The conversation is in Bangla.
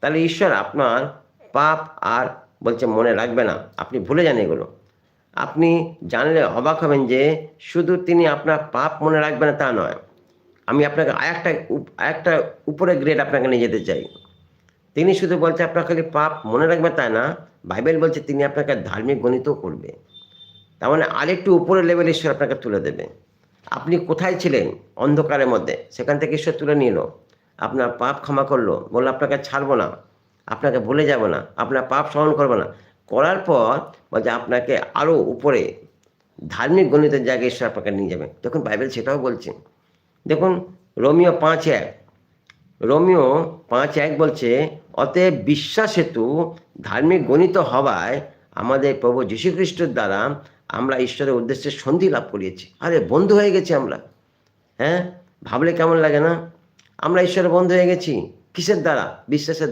তাহলে ঈশ্বর আপনার পাপ আর বলছে মনে রাখবে না, আপনি ভুলে যান এগুলো। আপনি জানলে অবাক হবেন যে শুধু তিনি আপনার পাপ মনে রাখবে না তা নয়, আমি আপনাকে আরেকটা উপরে গ্রেড আপনাকে নিয়ে যেতে চাই। তিনি শুধু বলছে আপনার খালি পাপ মনে রাখবে তাই না, বাইবেল বলছে তিনি আপনাকে ধার্মিক গণিতও করবে। তার মানে আরেকটু উপরে লেভেল ঈশ্বর আপনাকে তুলে দেবে। আপনি কোথায় ছিলেন? অন্ধকারের মধ্যে, সেখান থেকে ঈশ্বর তুলে নিল, আপনার পাপ ক্ষমা করলো, বললো আপনাকে ছাড়বো না, আপনাকে ভুলে যাব না, আপনার পাপ স্মরণ করবো না। করার পর বলছে আপনাকে আরও উপরে ধার্মিক গণিতের জায়গায় ঈশ্বর আপনাকে নিয়ে যাবে। দেখুন বাইবেল সেটাও বলছে। দেখুন রোমিও 5:1, রোমিও 5:1 বলছে, অতএব বিশ্বাস হেতু ধার্মিক গণিত হওয়ায় আমাদের প্রভু যীশুখ্রিস্টের দ্বারা আমরা ঈশ্বরের উদ্দেশ্যে সন্ধি লাভ করিয়েছি। আরে বন্ধু হয়ে গেছি আমরা। হ্যাঁ, ভাবলে কেমন লাগে না? আমরা ঈশ্বরের বন্ধু হয়ে গেছি কিসের দ্বারা? বিশ্বাসের